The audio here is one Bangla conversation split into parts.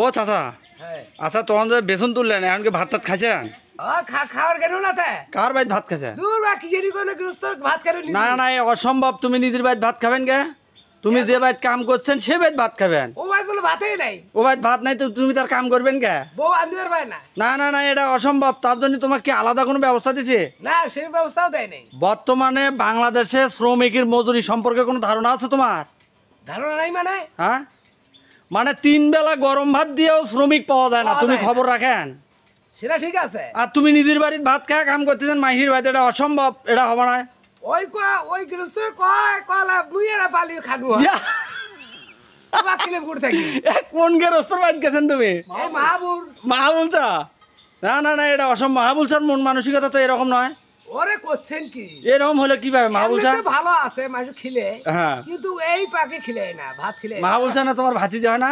ও চাচা, হ্যাঁ আচ্ছা তখন যে বেসন তুললেন এখন কি ভাত টাত খাইছেন? খাওয়ার কেন না তা কার বাইত ভাত খাইছেন? দূর বা কি জানি কোনো গৃহস্থ ভাত খাবে না না এ অসম্ভব, তুমি নিজের বাইত ভাত খাবেন কে? তুমি যে বাইত কাম করছেন সে বাইত ভাত খাবেন। ও ভাই বলে ভাতেই নাই, ও বাইত ভাত নাই তো তুমি তার কাম করবেন কে? বউ আনবার পায় না। না না না এটা অসম্ভব, তার জন্য তোমার কি আলাদা কোনো ব্যবস্থা দিছে? না সেই ব্যবস্থাও দেয় নাই। বর্তমানে বাংলাদেশে শ্রমিকের মজুরি সম্পর্কে কোনো ধারণা আছে তোমার? ধারণা নাই মানে হ্যাঁ, মানে 3 বেলা গরম ভাত দিয়েও শ্রমিক পাওয়া যায় না, পাওয়া তুমি যায় না। খবর রাখেন? সেটা ঠিক আছে। আর তুমি নিজের বাড়ির ভাত খায় কাম করতেছেন মাহির বাড়িতে, এটা অসম্ভব, এটা হবে না। ওই গৃহস্থ কয় কলা মুই এরা পালি খাবো তোমার কিলে গুড় থাকি কোন গেরস্তর বাইত গেছেন তুমি? এই মাহাবুর মাহাবুলচা? না না না এটা অসম্ভব, মাহাবুলচার মন মানসিকতা তো এরকম নয়। ওরে করছেন কি এরকম হলে কিভাবে মাহাবুলচা? এমনিতে ভালো আছে মাসু খিলে, হ্যাঁ কিন্তু এই পাকে খিলে না, ভাত খিলে না। মাহাবুলচা না তোমার ভাতিজা হয় না?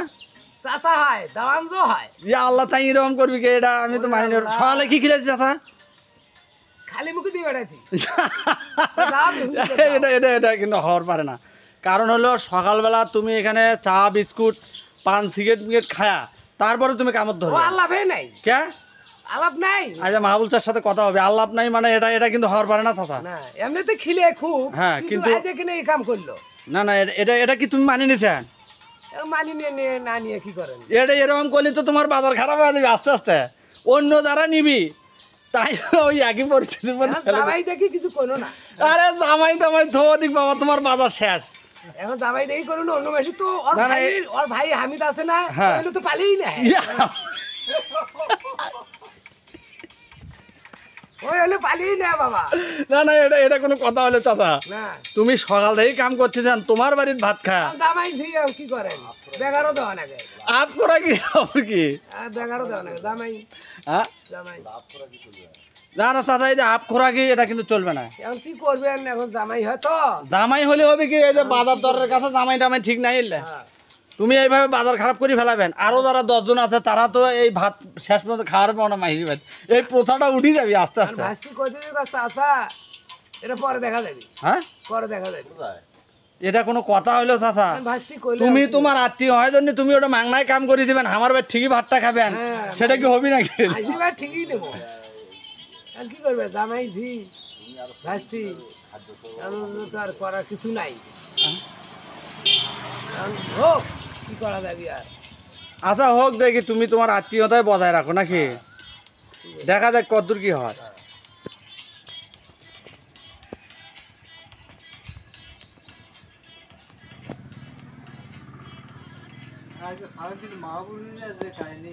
চাচা হয় দাওয়ানজো হয়, ইয়া আল্লাহ, তাই এরকম করবি কে? এটা আমি তো মানি না। সকালে কি খেলেছি চাচা? খালি মুখে দিয়ে বেড়াচ্ছি। এটা এটা এটা কিন্তু হওয়ার পারে না। কারণ হলো সকালবেলা তুমি এখানে চা বিস্কুট পান সিগারেট খায়া তারপরে তুমি কামড় ও ধরো আল্লাহ ভাই নাই, কে? আলাপ নাই। আচ্ছা মাহবুলচার সাথে কথা হবে, আল্লাহ নাই মানে এটা এটা কিন্তু হওয়ার পারে না চাচা। না এমনিতে খিলে খুব, হ্যাঁ, কিন্তু কিন্তু- আজ এখানে এই কাম করলো। না না এটা এটা কি তুমি মানি নিছেন? মানি নিয়ে না নিয়ে কি করেন? এটা এরকম করলে তো তোমার বাজার খারাপ হয়ে যাবে আস্তে আস্তে। অন্য যারা নিবি তাই ওই একই পরিস্থিতির মধ্যে ফেলে দিবে। জামাই দেখি কিছু কোনো না, আরে জামাই টামাই ধো দিক বাবা, তোমার বাজার শেষ। এখন জামাই দেখি করুন অন্য মাসে তো ওর না, না, ভাই, ওর ভাই হামিদ আছে না, হ্যাঁ। ওইগুলো তো পালিই না, ইয়া, ওই হলে পালিই না বাবা। না না এটা এটা কোনো কথা হলো চাচা? না তুমি সকাল থেকে কাম করতেছেন, তোমার বাড়ির ভাত খা জামাই ঝিয়ে কি করেন? বেগারও দেওয়া নাকি, আপ করা কি খবর কি? বেগারও দেওয়া নাকি জামাই, হ্যাঁ জামাই না না চাচা, এই যে আপ করা কি এটা কিন্তু চলবে না। এখন কি করবেন? এখন জামাই হয়তো জামাই হলে হবে কি, এই যে বাজার দরের কাছে জামাই টামাই ঠিক নাই এলে তুমি এইভাবে বাজার খারাপ করে ফেলাবেন। আরো যারা 10 জন আছে তারা তো এই ভাত শেষ পর্যন্ত খাওয়ার পাবো না মাহির ভাত, এই প্রথাটা উঠে যাবে আস্তে আস্তে। ভাস্তি কইতে চাচা এটা পরে দেখা যাবে, হ্যাঁ পরে দেখা যাবে। এটা কোনো কথা হইলো চাচা? ভাস্তি কইলে তুমি তোমার আত্মীয় হয় জন্য তুমি ওটা মাংনায় কাম করে দিবেন, আমার ভাই ঠিকই ভাতটা খাবেন, হ্যাঁ, সেটা কি হবি নাকি? আসিবার ঠিকই দেবো। আর কি করবে জামাই ঝি ভাস্তি, তো আর করার কিছু নাই। এখন হোক, কি করা যাবে আর? আচ্ছা হোক, দেখি তুমি তোমার আত্মীয়তায় বজায় রাখো নাকি, দেখা যাক কতদূর কি হয়। সারাদিন মা বললে যে কাহিনী